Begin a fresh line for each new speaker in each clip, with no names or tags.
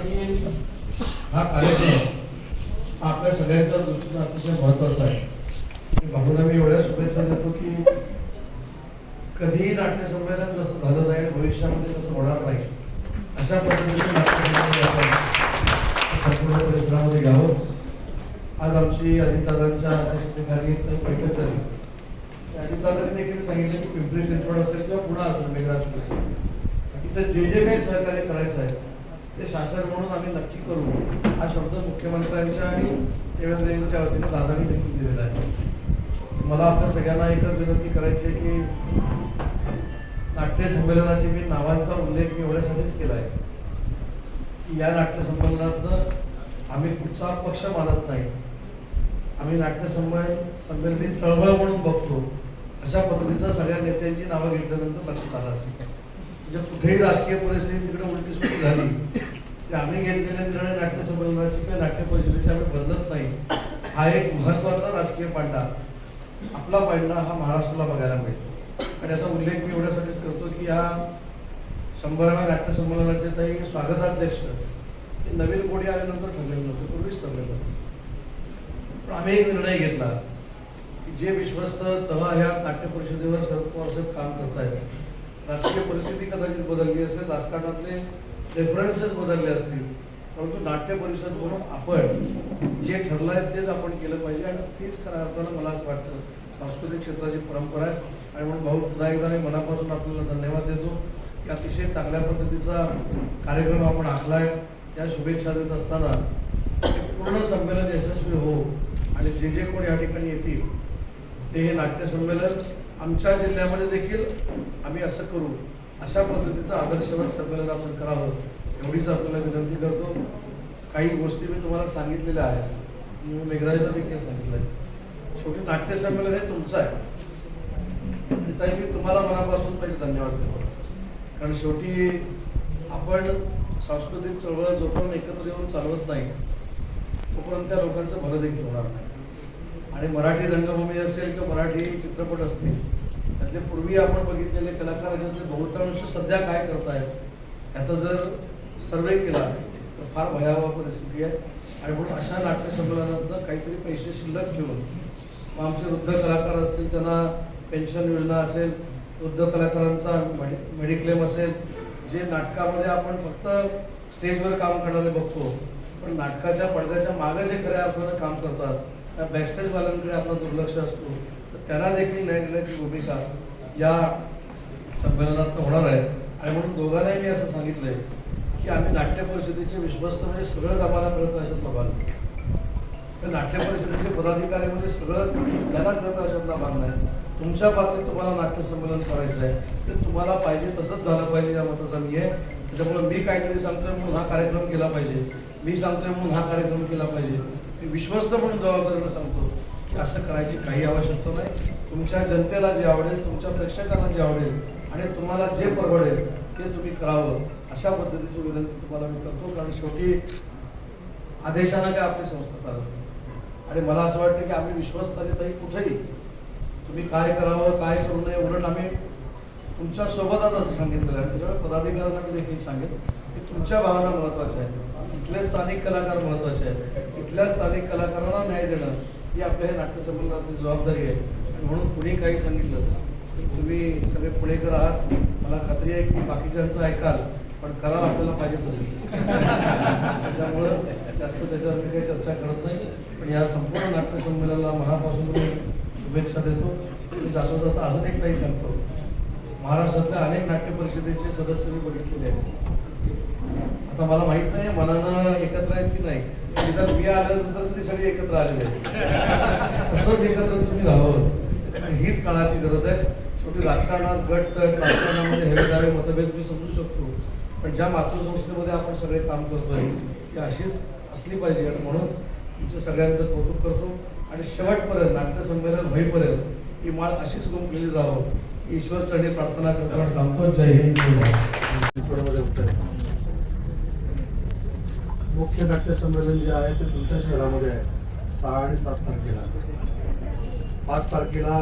की हा कार्यक्रम आपल्या सगळ्यांच्या दृष्टीने अतिशय महत्त्वाचा आहे. भाऊंना मी एवढ्या शुभेच्छा देतो की कधीही नाट्यसंमेलन जसं झालं नाही, भविष्यामध्ये तसं होणार नाही, अशा पद्धतीने नाट्यसंमेलन संपूर्ण परिसरामध्ये घ्यावं. आज आमची अजितदादांच्या अध्यक्षतेखाली बैठक झाली. अजितदादांनी देखील सांगितलं की पिंपरी चिंचवड असेल किंवा पुणे असेल, मेघराजपूर असेल, इथं जे जे काही सहकार्य करायचं आहे ते शासन म्हणून आम्ही नक्की करू, हा शब्द मुख्यमंत्र्यांच्या आणि देवेंद्रजींच्या वतीने दादांनी देखील दिलेला आहे. मला आपल्या सगळ्यांना एकच विनंती करायची आहे की नाट्य संमेलनाची मी नावांचा उल्लेख मी एवढ्यासाठीच केला आहे की या नाट्य संमेलनातनं आम्ही कुठचा पक्ष मानत नाही, आम्ही नाट्य संमेलनाची चळवळ म्हणून बघतो. अशा पद्धतीचं सगळ्या नेत्यांची नावं घेतल्यानंतर लक्षात आलं असेल. म्हणजे कुठेही राजकीय परिस्थिती तिकडे उलटी सुलटी झाली ते आम्ही घेतलेले निर्णय नाट्य संमेलनाची किंवा नाट्य परिषदेची आम्ही बदलत नाही. हा एक महत्त्वाचा राजकीय पांडा, आपला पांडा हा महाराष्ट्राला बघायला मिळतो. आणि याचा उल्लेख मी एवढ्यासाठीच करतो की या 100व्या नाट्य संमेलनाचे काही स्वागताध्यक्ष हे नवीन कोणी आल्यानंतर ठरलेलं नव्हतं, पूर्वीच ठरलेलं होतं. पण आम्ही एक निर्णय घेतला की जे विश्वस्त तेव्हा ह्या नाट्य परिषदेवर शरद पवार साहेब काम करतायत, राजकीय परिस्थिती कदाचित बदलली असेल, राजकारणातले रेफरन्सेस बदलले असतील, परंतु नाट्य परिषद म्हणून आपण जे ठरलं आहे तेच आपण केलं पाहिजे. आणि तीच खऱ्या अर्थानं मला असं वाटतं सांस्कृतिक क्षेत्राची परंपरा आहे. आणि म्हणून भाऊ पुन्हा एकदा मी मनापासून आपल्याला धन्यवाद देतो की अतिशय चांगल्या पद्धतीचा कार्यक्रम आपण आखलाय. त्या शुभेच्छा देत असताना पूर्ण संमेलन यशस्वी हो आणि जे जे कोण या ठिकाणी येतील ते हे नाट्य संमेलन आमच्या जिल्ह्यामध्ये देखील आम्ही असं करू, अशा पद्धतीचं आदर्शवत संमेलन आपण करावं, एवढीच आपल्याला विनंती करतो. काही गोष्टी मी तुम्हाला सांगितलेल्या आहेत, मी मेघराजला देखील सांगितलं आहे. शेवटी नाट्य संमेलन हे तुमचं आहे. ताई मी तुम्हाला मनापासून पहिले धन्यवाद देतो, कारण शेवटी आपण सांस्कृतिक चळवळ जोपर्यंत एकत्र येऊन चालवत नाही तोपर्यंत त्या लोकांचं भलं देखील होणार नाही. आणि मराठी रंगभूमी असेल किंवा मराठी चित्रपट असतील, त्यातले पूर्वी आपण बघितलेले कलाकार ज्याचे बहुतांश सध्या काय करतायत याचा जर सर्वे केला तर फार भयावह परिस्थिती आहे. आणि म्हणून अशा नाट्य संमेलनातनं काहीतरी पैसे शिल्लक ठेवून मग आमचे वृद्ध कलाकार असतील त्यांना पेन्शन योजना असेल, वृद्ध कलाकारांचा मेडिक्लेम असेल, जे नाटकामध्ये आपण फक्त स्टेजवर काम करणारे बघतो पण नाटकाच्या पडद्याच्या मागे जे खऱ्या अर्थानं काम करतात त्या बॅकस्टेजवाल्यांकडे आपला दुर्लक्ष असतो, तर त्यांना देखील न्याय देण्याची भूमिका या संमेलनात होणार आहे. आणि म्हणून दोघांनाही मी असं सांगितलंय की आम्ही नाट्य परिषदेचे विश्वस्त म्हणजे सगळंच आम्हाला कळतं अशात भान, तर नाट्य परिषदेचे पदाधिकारी म्हणजे सगळंच त्यांना कळतं अशातला भान नाही. तुमच्या बाबतीत तुम्हाला नाट्य संमेलन करायचं आहे ते तुम्हाला पाहिजे तसंच झालं पाहिजे या मताचा मी आहे. त्याच्यामुळे मी काहीतरी सांगतोय म्हणून हा कार्यक्रम केला पाहिजे, मी सांगतोय म्हणून हा कार्यक्रम केला पाहिजे, मी विश्वस्त म्हणून जबाबदारीनं सांगतो की असं करायची काही आवश्यकता नाही. तुमच्या जनतेला जे आवडेल, तुमच्या प्रेक्षकांना जे आवडेल आणि तुम्हाला जे परवडेल ते तुम्ही करावं, अशा पद्धतीची विनंती तुम्हाला मी करतो. कारण शेवटी आदेशानं काय आपली संस्था चालत नाही. आणि मला असं वाटतं की आम्ही विश्वस्ताने ताई कुठेही तुम्ही काय करावं काय करू नये उलट आम्ही तुमच्या सोबतच असं सांगितलेलं आहे. त्याच्यामुळे पदाधिकाऱ्यांना मी देखील सांगेन की तुमच्या भावना महत्त्वाच्या आहेत, इथले स्थानिक कलाकार महत्त्वाचे आहेत, इथल्या स्थानिक कलाकारांना न्याय देणं ही आपल्या हे नाट्य संमेलनातली जबाबदारी आहे. आणि म्हणून कुणी काही सांगितलं तुम्ही सगळे पुणेकर आहात, मला खात्री आहे की बाकीच्यांचं ऐकाल पण कराल आपल्याला पाहिजे तसं. त्याच्यामुळं जास्त त्याच्यावर मी काही चर्चा करत नाही. पण या संपूर्ण नाट्य संमेलनाला मनापासून शुभेच्छा देतो. मी जाता जाता अजून एक काही सांगतो, महाराष्ट्रातल्या अनेक नाट्य परिषदेचे सदस्य मी बघितलेले आहेत. आता मला माहीत नाही मनानं एकत्र आहेत की नाही, निदान मी आल्यानंतर ते सगळे एकत्र आलेले आहेत. तसंच एकत्र तुम्ही राहावं हीच काळाची गरज आहे. शेवटी राजकारणात गटतट, राजकारणामध्ये हेवेदावे मतभेद मी समजू शकतो, पण ज्या मातृसंस्थेमध्ये आपण सगळे काम करतोय ती अशीच असली पाहिजे. आणि म्हणून तुमच्या सगळ्यांचं कौतुक करतो. आणि शेवटपर्यंत नाट्य संमेलन होईपर्यंत ही माळ अशीच गुंफलेली राहावं ईश्वर चरणी प्रार्थना करतो आणि थांबतो. जय हिंद. मुख्य नाट्य संमेलन जे आहे ते तुमच्या शहरामध्ये आहे 6 आणि 7 तारखेला. 5 तारखेला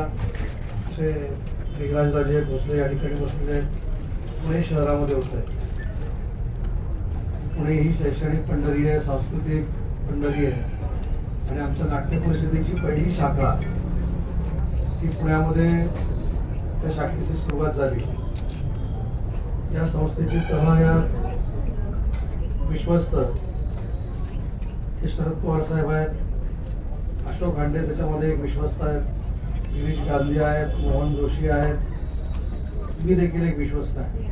मेघराजराजे भोसले या ठिकाणी बसलेले पुणे शहरामध्ये होत आहे. पुणे ही शैक्षणिक पंढरी आहे, सांस्कृतिक पंढरी आहे आणि आमच्या नाट्य परिषदेची पहिली शाखा ही पुण्यामध्ये त्या शाखेची सुरुवात झाली. या संस्थेची तळमळ्यात विश्वस्त हे शरद पवार साहेब आहेत, अशोक खांडे त्याच्यामध्ये एक विश्वस्त आहेत, गिरीश गांधी आहेत, मोहन जोशी आहेत, मी देखील एक विश्वस्त आहे.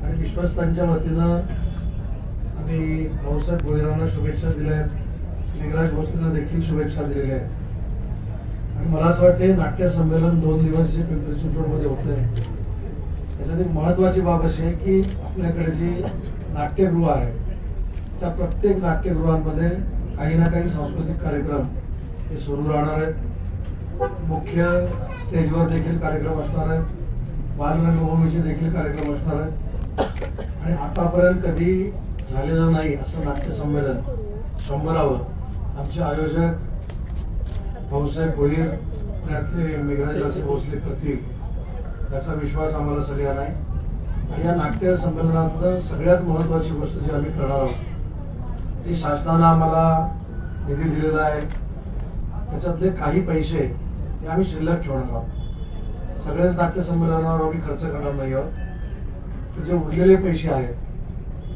आणि विश्वस्तांच्या वतीनं आम्ही भाऊसाहेब भोईरांना शुभेच्छा दिल्या आहेत, मेघराज भोसलेंना देखील शुभेच्छा दिलेल्या आहेत. आणि मला असं वाटतं नाट्य संमेलन 2 दिवस जे पिंपरी चिंचवडमध्ये होतं आहे त्याच्यात एक महत्त्वाची बाब अशी आहे की आपल्याकडे जी नाट्यगृह आहे त्या प्रत्येक नाट्यगृहांमध्ये काही ना काही सांस्कृतिक कार्यक्रम हे सुरू राहणार आहेत. मुख्य स्टेजवर देखील कार्यक्रम असणार आहेत, बालरंगभूमीचे देखील कार्यक्रम असणार आहेत. आणि आतापर्यंत कधी झालेलं नाही असं नाट्य संमेलन 100ावं आमचे आयोजक भाऊसाहेब भोईर त्यातले मेघराजराजे भोसले करतील याचा विश्वास आम्हाला सगळ्यांना आहे. आणि या नाट्य संमेलनातनं सगळ्यात महत्त्वाची गोष्ट जी आम्ही करणार आहोत ती शासनानं आम्हाला निधी दिलेला आहे त्याच्यातले काही पैसे हे आम्ही शिल्लक ठेवणार आहोत. सगळ्याच नाट्य संमेलनावर आम्ही खर्च करणार नाही आहोत. जे उरलेले पैसे आहेत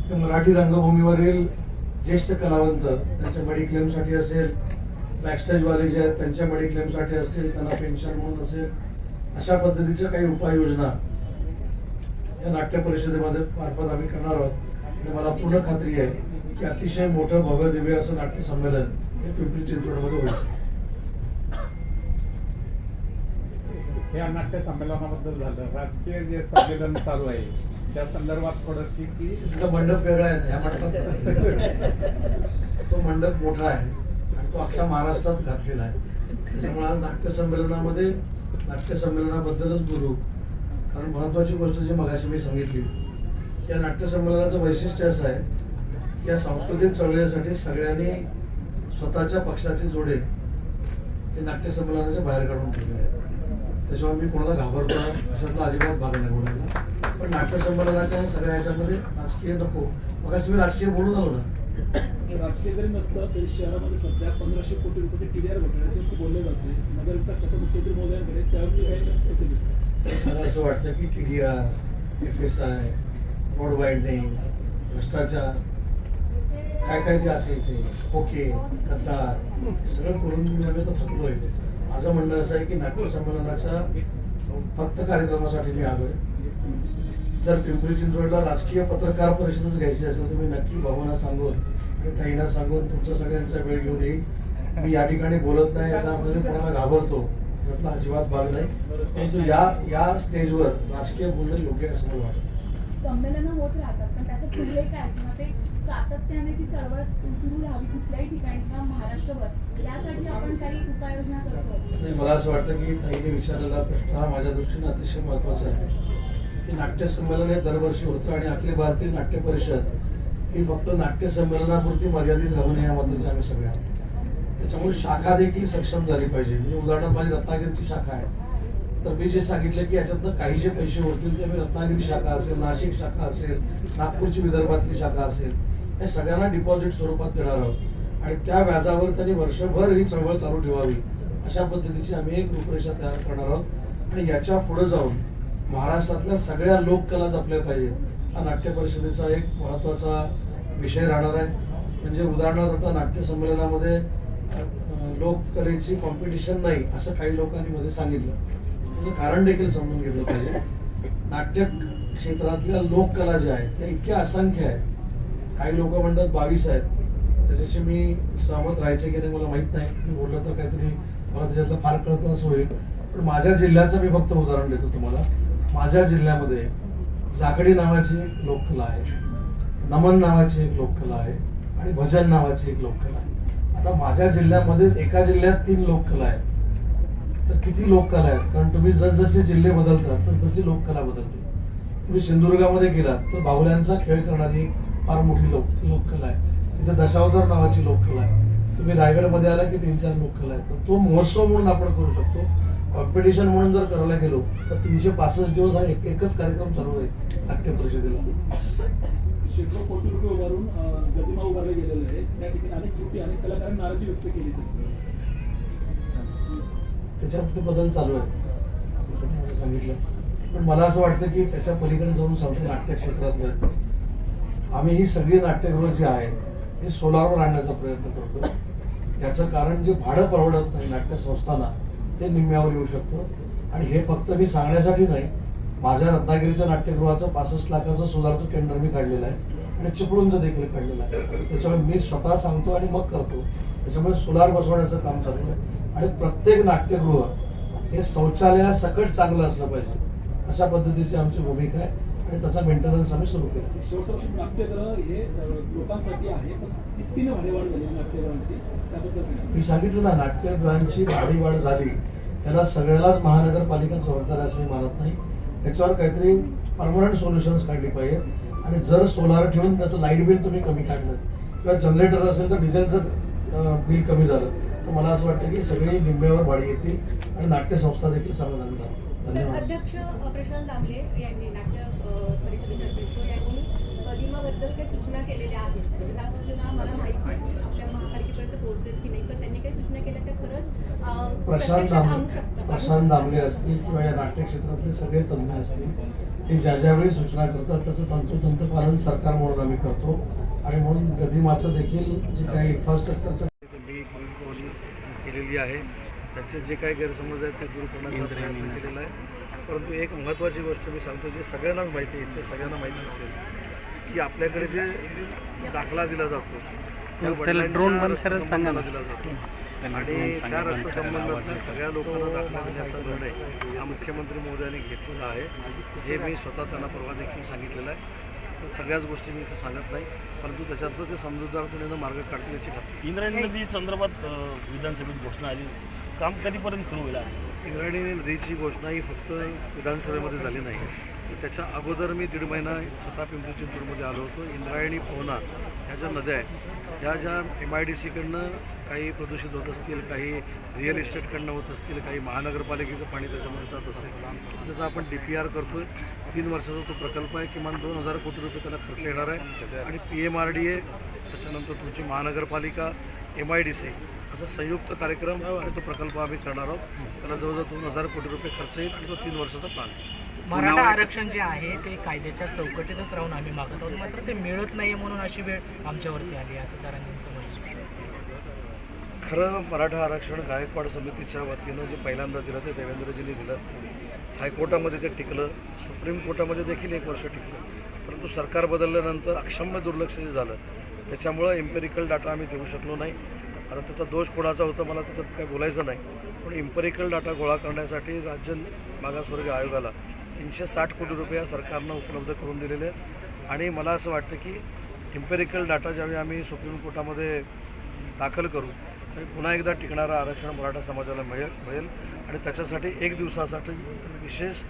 ते मराठी रंगभूमीवरील ज्येष्ठ कलावंत त्यांच्या मेडिक्लेमसाठी असेल, बॅकस्टेजवाले जे आहेत त्यांच्या मेडिक्लेमसाठी असेल, त्यांना पेन्शन म्हणून असेल, अशा पद्धतीच्या काही उपाययोजना या नाट्य परिषदेमध्ये मार्फत आम्ही करणार आहोत. आणि मला पूर्ण खात्री आहे की अतिशय मोठं भव्य दिव्य असं नाट्य संमेलन हे पिंपरी चिंचवडमध्ये होईल.
या नाट्य संमेलनाबद्दल झालं, राजकीय जे संमेलन चालू आहे त्या संदर्भात थोडं की
तिथला मंडप वेगळा आहे, या मंडपात तो मंडप मोठा आहे आणि तो अख्ख्या महाराष्ट्रात घातलेला आहे. त्याच्यामुळे आज नाट्य संमेलनामध्ये नाट्य संमेलनाबद्दलच बोलू. कारण महत्वाची गोष्ट जी मगाशी मी सांगितली की या नाट्य संमेलनाचं वैशिष्ट्य असं आहे की या सांस्कृतिक चळवळीसाठी सगळ्यांनी स्वतःच्या पक्षाचे जोडे हे नाट्य संमेलनाच्या बाहेर काढून ठेवले आहेत. त्याच्यामुळे मी कोणाला घाबरतो अशातला अजिबात भाग नाही बोलायला. पण नाट्य संमेलनाच्या सगळ्या ह्याच्यामध्ये राजकीय नको. मगाशी मी राजकीय बोलून आलो ना.
राजकीय जरी नसलं तरी शहरामध्ये सध्या 1500 कोटी रुपये TDR घोटाळ्याचे बोलले जाते. नगरविकास खाते मुख्यमंत्री महोदयांकडे त्यावर काही
मला असं वाटतं की TDR, FSI, रोड वाईडनिंग, भ्रष्टाचार काय काय जे असेल ते खोके, गद्दार सगळं करून मी आम्ही आता थकलोय. माझं म्हणणं असं आहे की नाट्य संमेलनाच्या फक्त कार्यक्रमासाठी मी आलोय. जर पिंपरी चिंचवडला राजकीय पत्रकार परिषदच घ्यायची असेल तर मी नक्की भावना सांगून आणि ताईंना सांगून तुमच्या सगळ्यांचा वेळ घेऊन येईल. मी या ठिकाणी बोलत नाही याचा अर्थ मी कोणाला घाबरतो यातला अजिबात भाग नाही. परंतु या स्टेजवर राजकीय बोलणं योग्य असं मला वाटतं.
संमेलनं होत राहतात पण त्याचं पुढे काय किंवा ते सातत्याने ती चळवळ सुरू राहावी कुठल्याही ठिकाणी किंवा महाराष्ट्रभर यासाठी आपण काही उपाययोजना करतो.
मला असं वाटतं की ताईने विचारलेला प्रश्न हा माझ्या दृष्टीने अतिशय महत्त्वाचा आहे की नाट्य संमेलन हे दरवर्षी होतं आणि अखिल भारतीय नाट्य परिषद ही फक्त नाट्य संमेलनापुरती मर्यादित राहू नये याबद्दलचे आम्ही सगळे आहोत. त्याच्यामुळे शाखा देखील सक्षम झाली पाहिजे. म्हणजे उदाहरणार्थ माझी रत्नागिरीची शाखा आहे तर मी जे सांगितलं की याच्यातनं काही जे पैसे उरतील ते मी रत्नागिरी शाखा असेल, नाशिक शाखा असेल, नागपूरची विदर्भातली शाखा असेल या सगळ्यांना डिपॉझिट स्वरूपात देणार आहोत आणि त्या व्याजावर त्यांनी वर्षभर ही चळवळ चालू ठेवावी अशा पद्धतीची आम्ही एक रूपरेषा तयार करणार आहोत. आणि याच्या पुढे जाऊन महाराष्ट्रातल्या सगळ्या लोककला जपल्या पाहिजेत हा नाट्य परिषदेचा एक महत्त्वाचा विषय राहणार आहे. म्हणजे उदाहरणार्थ आता नाट्य संमेलनामध्ये लोककलेची कॉम्पिटिशन नाही असं काही लोकांनी मध्ये सांगितलं. त्याचं कारण देखील समजून घेतलं पाहिजे. नाट्य क्षेत्रातल्या लोककला ज्या आहेत त्या इतक्या असंख्य आहेत. काही लोक म्हणतात 22 आहेत. त्याच्याशी मी सहमत राहायचं की नाही मला माहीत नाही. मी बोललं तर काहीतरी मला त्याच्यातलं फार कळतं असं होईल. पण माझ्या जिल्ह्याचं मी फक्त उदाहरण देतो तुम्हाला. माझ्या जिल्ह्यामध्ये जाकडी नावाची एक लोककला आहे, नमन नावाची एक लोककला आहे आणि भजन नावाची एक लोककला आहे. आता माझ्या जिल्ह्यामध्येच एका जिल्ह्यात 3 लोककला आहेत तर किती लोककला आहेत. कारण तुम्ही जसजसे जिल्हे बदलतात तस तशी लोककला बदलते. तुम्ही सिंधुदुर्गामध्ये गेलात तर बाहुल्यांचा खेळ करणारी फार मोठी लोककला आहे. तिथे दशावतार नावाची लोककला आहे. तुम्ही रायगडमध्ये आला की 3-4 लोककला आहेत. तर तो महोत्सव म्हणून आपण करू शकतो. कॉम्पिटिशन म्हणून जर करायला गेलो तर 365 दिवस हा एकच कार्यक्रम चालू आहे नाट्य परिषदेला.
शेकडो कोटी रुपये उभारून गदिमा उभारले गेलेले आहे. त्या ठिकाणी अनेक त्रुटी अनेक कलाकारांनी नाराजी व्यक्त केली.
त्याच्यात ते बदल चालू आहेत असं तुम्ही मला सांगितलं. पण मला असं वाटतं की त्याच्या पलीकडे जाऊन सांगतो नाट्य क्षेत्रातलं आम्ही ही सगळी नाट्यगृह जी आहेत हे सोलारवर आणण्याचा प्रयत्न करतो. याचं कारण जे भाडं परवडत नाही नाट्यसंस्थांना ते निम्म्यावर येऊ शकतं. आणि हे फक्त मी सांगण्यासाठी नाही, माझ्या रत्नागिरीच्या नाट्यगृहाचं 65 लाखाचं सोलारचं टेंडर मी काढलेलं आहे आणि चिपळूणचं देखील काढलेलं आहे. त्याच्यामुळे मी स्वतः सांगतो आणि मग करतो. त्याच्यामुळे सोलार बसवण्याचं काम चालू आहे. आणि प्रत्येक नाट्यगृह हे शौचालयासकट चांगलं असलं पाहिजे अशा पद्धतीची आमची भूमिका आहे आणि त्याचा मेंटेनन्स आम्ही सुरू केला.
शेवटचं वर्षी नाट्यगृह हे लोकांसाठी आहे, पण तिप्पटीने भाडेवाढ झाली नाट्यगृहांची, त्याबद्दल काय सांगाल?
मी सांगितलं ना, नाट्यगृहांची भाडी वाढ झाली त्याला सगळ्यालाच महानगरपालिका जबाबदार आहे असं मी मानत नाही. त्याच्यावर काहीतरी परमनंट सोल्युशन्स काढली पाहिजे. आणि जर सोलार ठेवून त्याचं लाईट बिल तुम्ही कमी काढलं किंवा जनरेटर असेल तर डिझेलचं बिल कमी झालं तर मला असं वाटतं की सगळी निम्म्यावर भाडी येतील आणि नाट्यसंस्था देखील समाधानी राहतील. धन्यवाद.
अध्यक्ष प्रशांत दामले यांनी नाट्य परिषदेचे अध्यक्ष यांनी गदिमाबद्दल काही सूचना केलेल्या आहेत. त्या सूचना मला माहित नाही आपल्या महापालिकेपर्यंत पोहोचतात की नाही, पण त्यांनी काही सूचना केल्या त्या खरंच
प्रशांत दामले असतील किंवा या नाट्य क्षेत्रातले सगळे तज्ज्ञ असतील ते ज्या ज्यावेळी सूचना करतात त्याचं तंतोतंत पालन सरकार म्हणून आम्ही करतो. आणि म्हणून गदिमाचं देखील जे काही इन्फ्रास्ट्रक्चरचं मी केलेली आहे त्यांचे जे काही गैरसमज आहेत ते दूर करण्याचा प्रयत्न केलेला आहे. परंतु एक महत्त्वाची गोष्ट मी सांगतो जी सगळ्यांनाच माहिती आहे, इथे सगळ्यांना माहिती असेल की आपल्याकडे जे दाखला दिला जातो त्या वडिलांच्या रक्तसंबंधाला दिला जातो आणि त्या रक्तसंबंधातल्या सगळ्या लोकांना दाखला देण्याचा निर्णय हा मुख्यमंत्री महोदयांनी घेतलेला आहे. हे मी स्वतः त्यांना परवा देखील सांगितलेलं आहे. तर सगळ्याच गोष्टी मी इथे सांगत नाही, परंतु त्याच्यातलं ते समजूतदारपणे मार्ग काढतील याची खात्री.
इंद्रायणी नदी संदर्भात विधानसभेत घोषणा आली, काम कधीपर्यंत सुरू होईल?
इंद्रायणी नदीची घोषणा ही फक्त विधानसभेमध्ये झाली नाही, तर त्याच्या अगोदर मी 1.5 महिना स्वतः पिंपरी चिंचवडमध्ये आलो होतो. इंद्रायणी पवना ह्या ज्या नद्या आहेत त्या ज्या MIDCकडनं काही प्रदूषित होत असतील, काही रिअल इस्टेटकडनं होत असतील, काही महानगरपालिकेचं पाणी त्याच्यामध्ये जात असेल, त्याचा आपण DPR करतो आहे. 3 वर्षाचा तो प्रकल्प आहे. किमान 2,000 कोटी रुपये त्याला खर्च येणार आहे. आणि PMRDA त्याच्यानंतर तुमची महानगरपालिका MIDC असा संयुक्त कार्यक्रम आणि तो प्रकल्प आम्ही करणार आहोत. त्याला जवळजवळ 2,000 कोटी रुपये खर्च येईल आणि तो 3 वर्षाचा प्लॅन.
मराठा आरक्षण जे आहे ते कायद्याच्या चौकटीतच राहून आम्ही मागत आहोत, मात्र ते मिळत नाही म्हणून अशी वेळ आमच्यावरती आली असं जरांनी समजलं.
खरं मराठा आरक्षण गायकवाड समितीच्या वतीनं जे पहिल्यांदा दिलं ते देवेंद्रजींनी दिलं. हायकोर्टामध्ये ते टिकलं, सुप्रीम कोर्टामध्ये देखील 1 वर्ष टिकलं. परंतु सरकार बदलल्यानंतर अक्षम्य दुर्लक्ष जे झालं त्याच्यामुळं एम्पेरिकल डाटा आम्ही देऊ शकलो नाही. आता त्याचा दोष कोणाचा होता मला त्याच्यात काही बोलायचं नाही, पण एम्पेरिकल डाटा गोळा करण्यासाठी राज्य मागासवर्गीय आयोगाला 360 कोटी रुपये या सरकारनं उपलब्ध करून दिलेले आहेत. आणि मला असं वाटतं की एम्पेरिकल डाटा ज्यावेळी आम्ही सुप्रीम कोर्टामध्ये दाखल करू त्यावेळी पुन्हा एकदा टिकणारं आरक्षण मराठा समाजाला मिळेल आणि त्याच्यासाठी 1 दिवसासाठी विशेष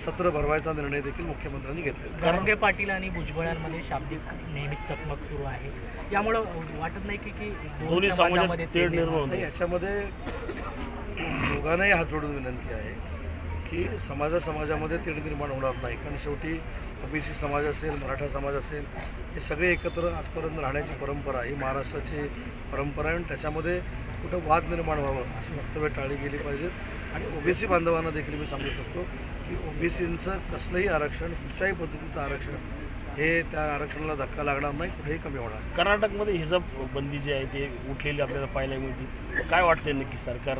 सत्र भरवायचा निर्णय देखील मुख्यमंत्र्यांनी घेतलेला.
जरांगे पाटील आणि भुजबळांमध्ये शाब्दिक नेहमीच चकमक सुरू आहे, त्यामुळं वाटत नाही की दोन्ही समाजामध्ये तेढ निर्माण
नाही. याच्यामध्ये दोघांनाही हात जोडून विनंती आहे की समाजामध्ये तेढ निर्माण होणार नाही. कारण शेवटी OBC समाज असेल, मराठा समाज असेल, हे सगळे एकत्र आजपर्यंत राहण्याची परंपरा ही महाराष्ट्राची परंपरा आहे. आणि त्याच्यामध्ये कुठं वाद निर्माण व्हावं अशी वक्तव्य टाळली गेली पाहिजेत. आणि OBC बांधवांना देखील मी सांगू शकतो की OBCचं कसलंही आरक्षण, कुठच्याही पद्धतीचं आरक्षण हे त्या आरक्षणाला धक्का लागणार नाही, कुठेही कमी होणार.
कर्नाटकमध्ये हिजाब बंदी जी आहे ते उठलेली आपल्याला पाहायला मिळते. काय वाटते नक्की सरकार